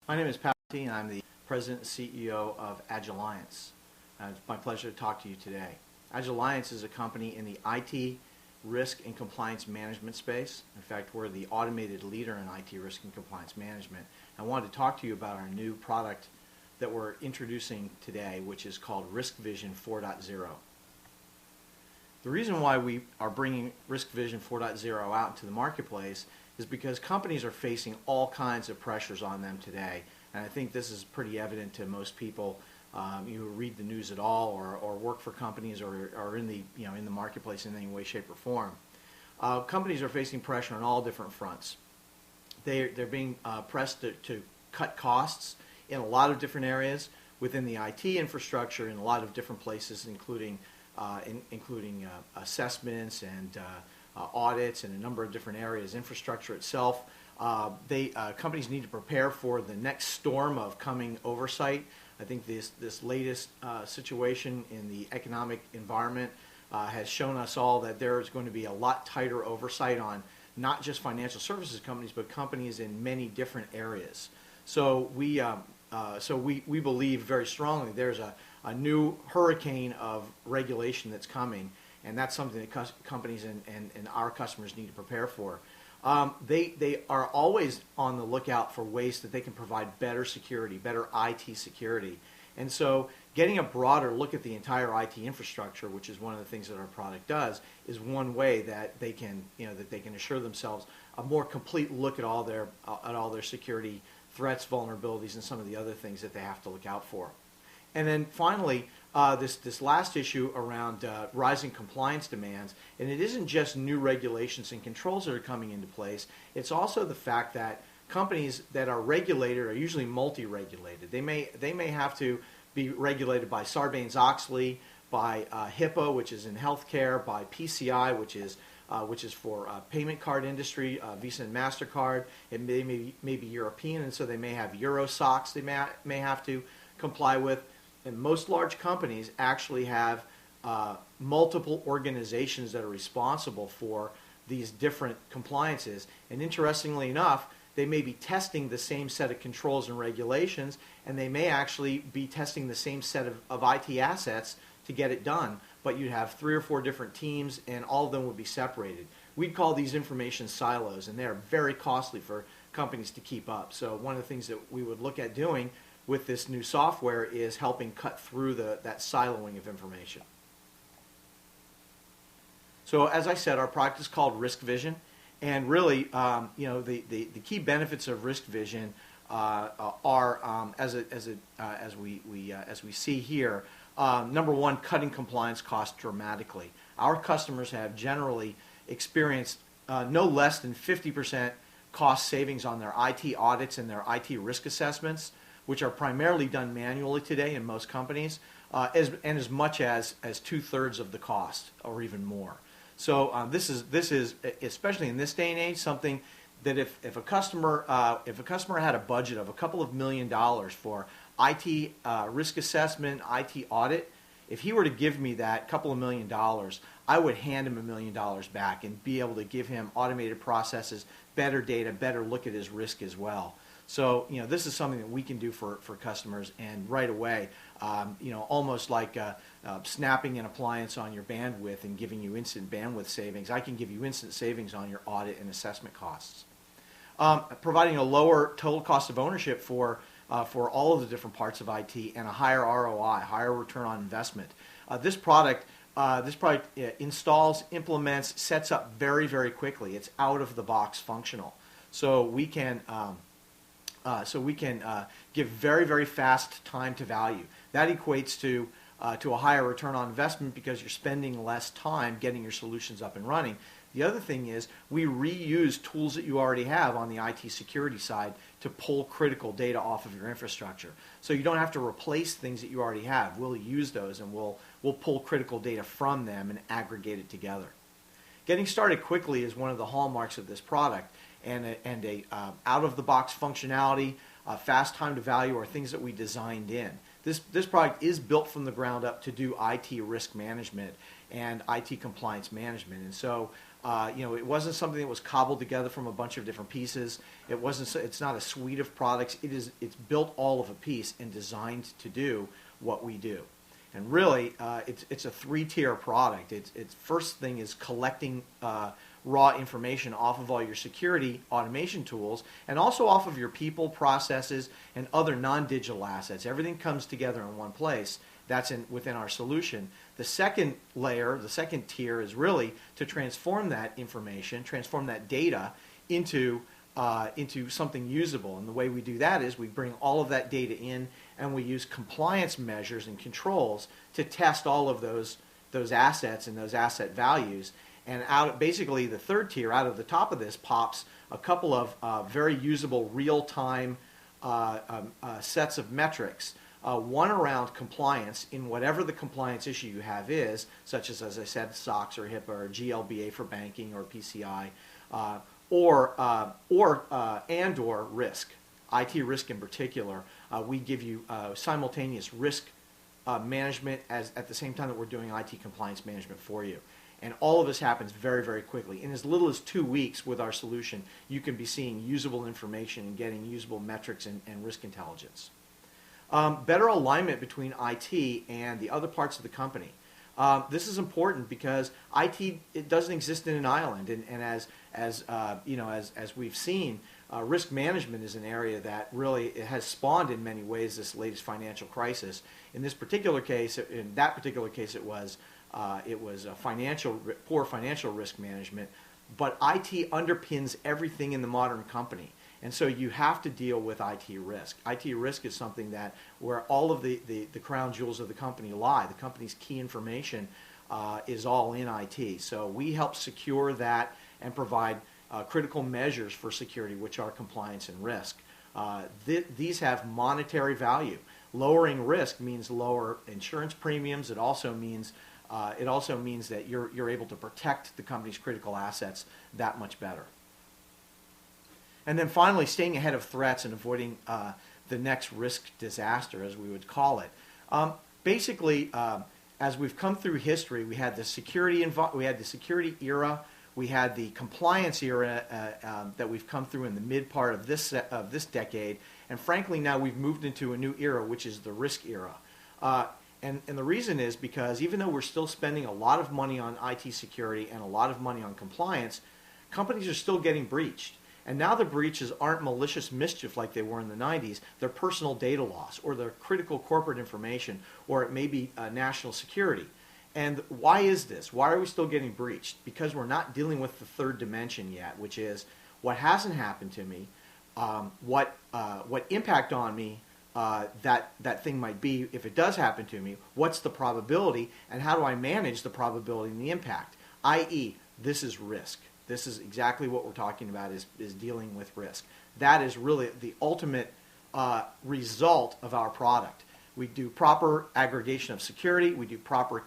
My name is Pat, and I'm the President and CEO of Agilliance. It's my pleasure to talk to you today. Agilliance is a company in the IT risk and compliance management space. In fact, we're the automated leader in IT risk and compliance management. I wanted to talk to you about our new product that we're introducing today, which is called RiskVision 4.0. The reason why we are bringing RiskVision 4.0 out into the marketplace is because companies are facing all kinds of pressures on them today, and I think this is pretty evident to most people who read the news at all or work for companies or are in the marketplace in any way, shape, or form. Companies are facing pressure on all different fronts. They're being pressed to cut costs in a lot of different areas within the IT infrastructure in a lot of different places, including assessments and audits in a number of different areas, infrastructure itself. Companies need to prepare for the next storm of coming oversight. I think this latest situation in the economic environment has shown us all that there is going to be a lot tighter oversight on not just financial services companies, but companies in many different areas. So we believe very strongly there's a new hurricane of regulation that's coming, and that's something that companies and our customers need to prepare for. They are always on the lookout for ways that they can provide better security, better IT security. And so getting a broader look at the entire IT infrastructure, which is one of the things that our product does, is one way that they can assure themselves a more complete look at all their security threats, vulnerabilities, and some of the other things that they have to look out for. And then finally, this last issue around rising compliance demands, and it isn't just new regulations and controls that are coming into place, it's also the fact that companies that are regulated are usually multi-regulated. They may have to be regulated by Sarbanes-Oxley, by HIPAA, which is in healthcare, by PCI, which is for payment card industry, Visa and MasterCard. It may be European, and so they may have EuroSOX they may have to comply with. And most large companies actually have multiple organizations that are responsible for these different compliances. And interestingly enough, they may be testing the same set of controls and regulations, and they may actually be testing the same set of IT assets to get it done. But you'd have 3 or 4 different teams, and all of them would be separated. We'd call these information silos, and they're very costly for companies to keep up. So one of the things that we would look at doing with this new software is helping cut through that siloing of information. So as I said, our product is called RiskVision, and really, the key benefits of RiskVision are as we see here. Number one, cutting compliance costs dramatically. Our customers have generally experienced no less than 50% cost savings on their IT audits and their IT risk assessments, which are primarily done manually today in most companies, and as much as 2/3 of the cost or even more. So this is especially in this day and age something that if a customer had a budget of a couple of $1 million for IT risk assessment, IT audit, if he were to give me that couple of $1 million, I would hand him $1 million back and be able to give him automated processes, better data, better look at his risk as well. So this is something that we can do for customers, and right away, almost like snapping an appliance on your bandwidth and giving you instant bandwidth savings. I can give you instant savings on your audit and assessment costs. Providing a lower total cost of ownership for all of the different parts of IT, and a higher ROI, higher return on investment. This product installs, implements, sets up very, very quickly. It's out of the box functional, so we can give very, very fast time to value. That equates to a higher return on investment because you're spending less time getting your solutions up and running. The other thing is we reuse tools that you already have on the IT security side to pull critical data off of your infrastructure. So you don't have to replace things that you already have. We'll use those, and we'll pull critical data from them and aggregate it together. Getting started quickly is one of the hallmarks of this product, and a out-of-the-box functionality, fast time to value are things that we designed in. This product is built from the ground up to do IT risk management and IT compliance management, and so It wasn't something that was cobbled together from a bunch of different pieces. It's not a suite of products. It's built all of a piece and designed to do what we do. And really, it's a three-tier product. Its first thing is collecting raw information off of all your security automation tools and also off of your people, processes, and other non-digital assets. Everything comes together in one place. That's within our solution. The second layer, the second tier, is really to transform that information, transform that data into something usable. And the way we do that is we bring all of that data in and we use compliance measures and controls to test all of those assets and those asset values. And basically the third tier, out of the top of this, pops a couple of very usable real-time sets of metrics. One around compliance in whatever the compliance issue you have is, such as I said, SOX or HIPAA or GLBA for banking or PCI, or risk, IT risk in particular. We give you simultaneous risk management at the same time that we're doing IT compliance management for you. And all of this happens very, very quickly. In as little as 2 weeks with our solution, you can be seeing usable information and getting usable metrics and risk intelligence. Better alignment between IT and the other parts of the company. This is important because it doesn't exist in an island, and as we've seen, risk management is an area that really has spawned in many ways this latest financial crisis. In that particular case, it was poor financial risk management, but IT underpins everything in the modern company. And so you have to deal with IT risk. IT risk is something where all of the crown jewels of the company lie. The company's key information is all in IT. So we help secure that and provide critical measures for security, which are compliance and risk. These have monetary value. Lowering risk means lower insurance premiums. It also means that you're able to protect the company's critical assets that much better. And then finally, staying ahead of threats and avoiding the next risk disaster, as we would call it. Basically, as we've come through history, we had the security era, we had the compliance era that we've come through in the mid part of this decade, and frankly, now we've moved into a new era, which is the risk era. And the reason is because even though we're still spending a lot of money on IT security and a lot of money on compliance, companies are still getting breached. And now the breaches aren't malicious mischief like they were in the 90s. They're personal data loss, or they're critical corporate information, or it may be national security. And why is this? Why are we still getting breached? Because we're not dealing with the third dimension yet, which is what hasn't happened to me, what impact on me that thing might be if it does happen to me, what's the probability, and how do I manage the probability and the impact, i.e., this is risk. This is exactly what we're talking about, is dealing with risk. That is really the ultimate result of our product. We do proper aggregation of security, we do proper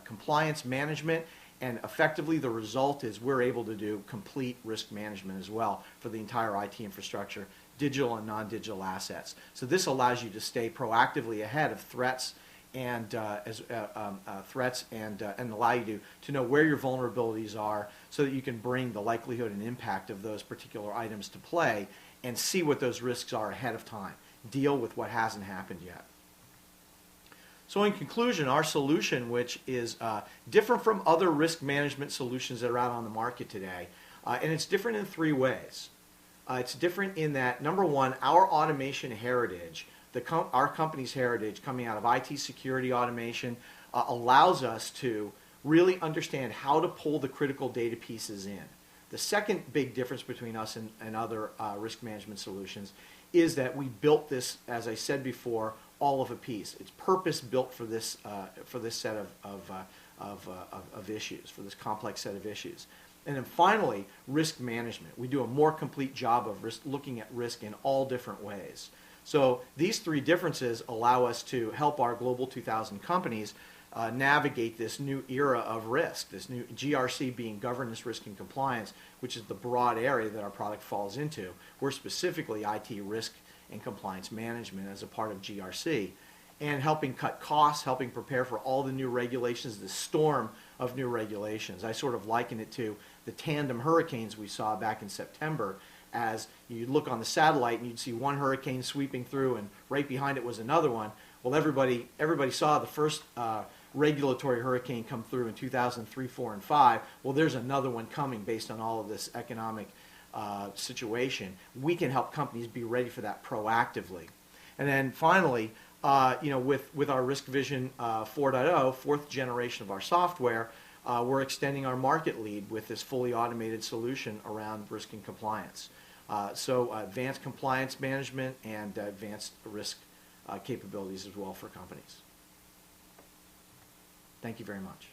compliance management, and effectively the result is we're able to do complete risk management as well for the entire IT infrastructure, digital and non-digital assets. So this allows you to stay proactively ahead of threats and allow you to know where your vulnerabilities are so that you can bring the likelihood and impact of those particular items to play and see what those risks are ahead of time. Deal with what hasn't happened yet. So in conclusion, our solution, which is different from other risk management solutions that are out on the market today, and it's different in 3 ways. It's different in that, number one, our automation heritage, our company's heritage coming out of IT security automation allows us to really understand how to pull the critical data pieces in. The second big difference between us and other risk management solutions is that we built this, as I said before, all of a piece. It's purpose-built for this set of issues, for this complex set of issues. And then finally, risk management. We do a more complete job of looking at risk in all different ways. So these 3 differences allow us to help our Global 2000 companies navigate this new era of risk, this new GRC being governance, risk, and compliance, which is the broad area that our product falls into. We're specifically IT risk and compliance management as a part of GRC. and helping cut costs, helping prepare for all the new regulations, the storm of new regulations. I sort of liken it to the tandem hurricanes we saw back in September, as you look on the satellite and you'd see one hurricane sweeping through and right behind it was another one. Well, everybody saw the first regulatory hurricane come through in 2003, 4, and 5. Well, there's another one coming based on all of this economic situation. We can help companies be ready for that proactively. And then finally, with our Risk Vision 4.0, fourth generation of our software, we're extending our market lead with this fully automated solution around risk and compliance. So advanced compliance management and advanced risk capabilities as well for companies. Thank you very much.